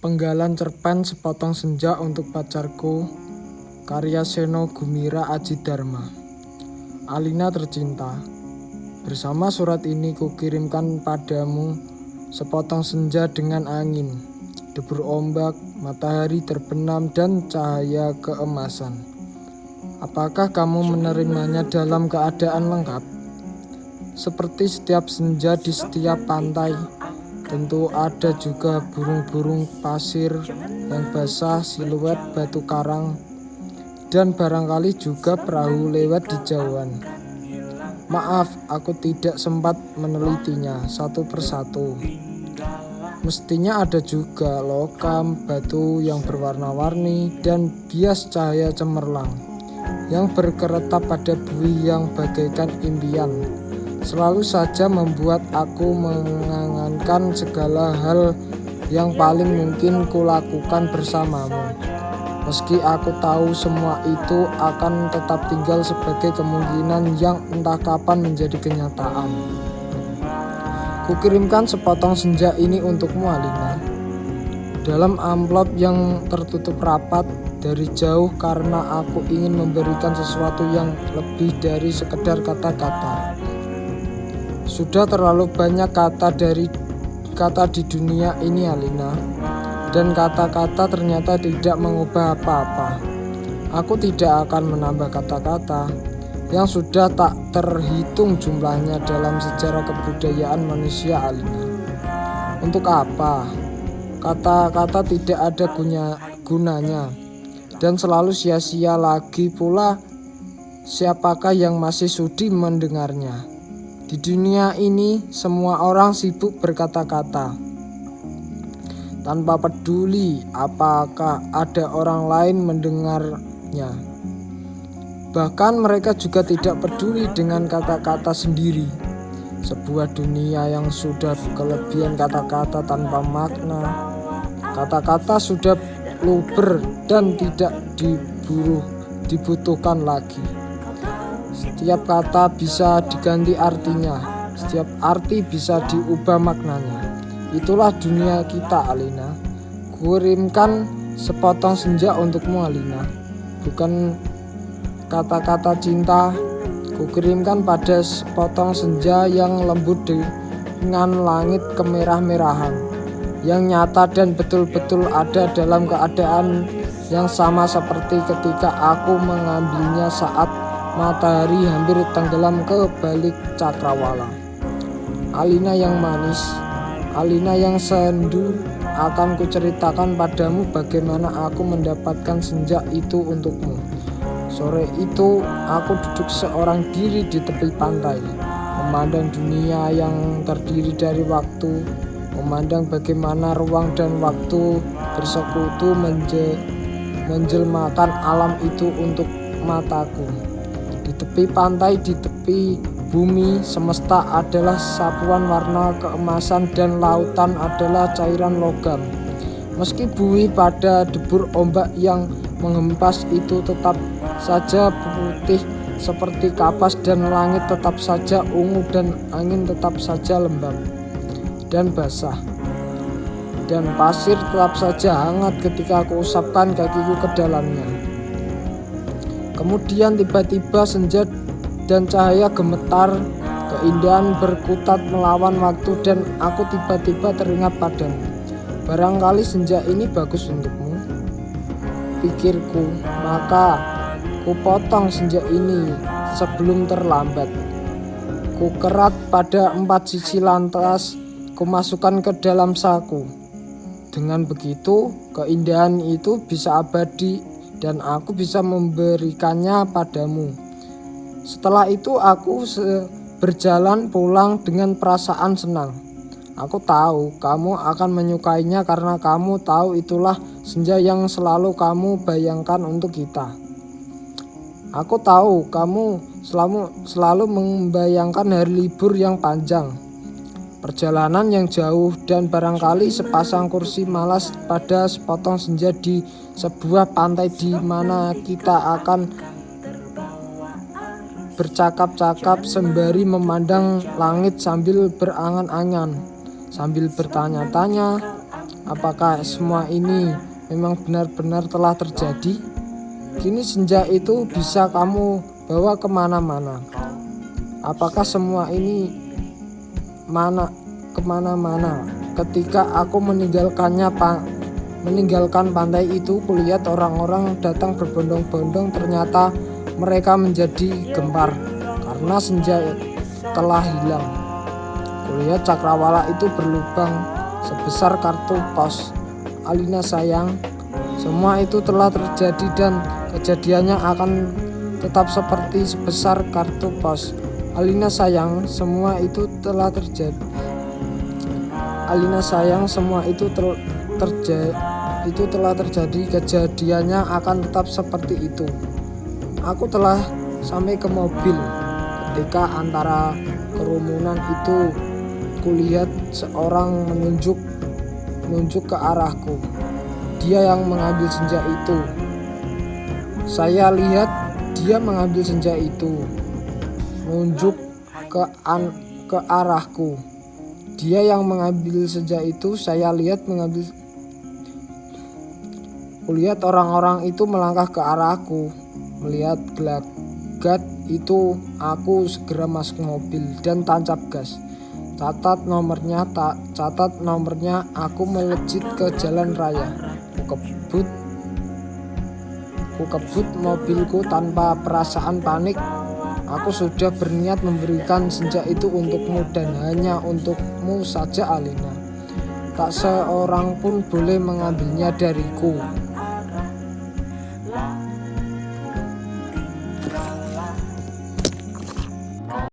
Penggalan cerpen Sepotong Senja untuk Pacarku, karya Seno Gumira Aji Dharma. Alina tercinta, bersama surat ini kukirimkan padamu sepotong senja dengan angin, debur ombak, matahari terbenam dan cahaya keemasan. Apakah kamu menerimanya dalam keadaan lengkap? Seperti setiap senja di setiap pantai, tentu ada juga burung-burung pasir yang basah, siluet batu karang, dan barangkali juga perahu lewat di jauhan. Maaf, aku tidak sempat menelitinya satu persatu. Mestinya ada juga logam, batu yang berwarna-warni, dan bias cahaya cemerlang yang berkeretap pada bui yang bagaikan impian. Selalu saja membuat aku mengangankan segala hal yang paling mungkin kulakukan bersamamu. Meski aku tahu semua itu akan tetap tinggal sebagai kemungkinan yang entah kapan menjadi kenyataan. Kukirimkan sepotong senja ini untukmu, Alina, dalam amplop yang tertutup rapat dari jauh, karena aku ingin memberikan sesuatu yang lebih dari sekedar kata-kata. Sudah terlalu banyak kata di dunia ini, Alina, dan kata-kata ternyata tidak mengubah apa-apa. Aku tidak akan menambah kata-kata yang sudah tak terhitung jumlahnya dalam sejarah kebudayaan manusia, Alina. Untuk apa? Kata-kata tidak ada gunanya dan selalu sia-sia. Lagi pula, siapakah yang masih sudi mendengarnya? Di dunia ini semua orang sibuk berkata-kata, tanpa peduli apakah ada orang lain mendengarnya. Bahkan mereka juga tidak peduli dengan kata-kata sendiri. Sebuah dunia yang sudah kelebihan kata-kata tanpa makna. Kata-kata sudah luber dan tidak dibutuhkan lagi. Setiap kata bisa diganti artinya, setiap arti bisa diubah maknanya. Itulah dunia kita, Alina. Kukirimkan sepotong senja untukmu, Alina. Bukan kata-kata cinta, kukirimkan pada sepotong senja yang lembut dengan langit kemerah-merahan, yang nyata dan betul-betul ada dalam keadaan yang sama seperti ketika aku mengambilnya saat matahari hampir tenggelam ke balik cakrawala. Alina yang manis, Alina yang sendu, akan kuceritakan padamu bagaimana aku mendapatkan senja itu untukmu. Sore itu aku duduk seorang diri di tepi pantai, memandang dunia yang terdiri dari waktu, memandang bagaimana ruang dan waktu bersekutu menjelmakan alam itu untuk mataku. Di tepi pantai, di tepi bumi, semesta adalah sapuan warna keemasan dan lautan adalah cairan logam. Meski bui pada debur ombak yang menghempas itu tetap saja putih seperti kapas, dan langit tetap saja ungu, dan angin tetap saja lembab dan basah, dan pasir tetap saja hangat ketika aku usapkan kakiku ke dalamnya. Kemudian tiba-tiba senja dan cahaya gemetar, keindahan berkutat melawan waktu, dan aku tiba-tiba teringat padamu. Barangkali senja ini bagus untukmu, pikirku, maka kupotong senja ini sebelum terlambat. Kukerat pada 4 sisi lantas kumasukkan ke dalam saku. Dengan begitu, keindahan itu bisa abadi dan aku bisa memberikannya padamu. Setelah itu aku berjalan pulang dengan perasaan senang. Aku tahu kamu akan menyukainya karena kamu tahu itulah senja yang selalu kamu bayangkan untuk kita. Aku tahu kamu selalu membayangkan hari libur yang panjang, perjalanan yang jauh, dan barangkali sepasang kursi malas pada sepotong senja di sebuah pantai di mana kita akan bercakap-cakap sembari memandang langit sambil berangan-angan, sambil bertanya-tanya Apakah semua ini memang benar-benar telah terjadi? Kini senja itu bisa kamu bawa kemana-mana. Apakah semua ini kemana-mana? Ketika aku meninggalkan pantai itu, kulihat orang-orang datang berbondong-bondong. Ternyata mereka menjadi gempar karena senja telah hilang. Kulihat cakrawala itu berlubang sebesar kartu pos. Alina sayang, semua itu telah terjadi dan kejadiannya akan tetap seperti sebesar kartu pos. Alina sayang, semua itu telah terjadi. Alina sayang, semua itu telah terjadi. Kejadiannya akan tetap seperti itu. Aku telah sampai ke mobil. Ketika antara kerumunan itu, kulihat seorang menunjuk ke arahku. Dia yang mengambil senja itu. Saya lihat dia mengambil senja itu, menunjuk ke arahku. Dia yang mengambil senja itu. Saya lihat kulihat orang-orang itu melangkah ke arahku. Melihat gelagat itu, aku segera masuk mobil dan tancap gas. Catat nomornya, aku melejit ke jalan raya. Ku kebut mobilku tanpa perasaan panik. Aku sudah berniat memberikan senja itu untukmu dan hanya untukmu saja, Alina. Tak seorang pun boleh mengambilnya dariku.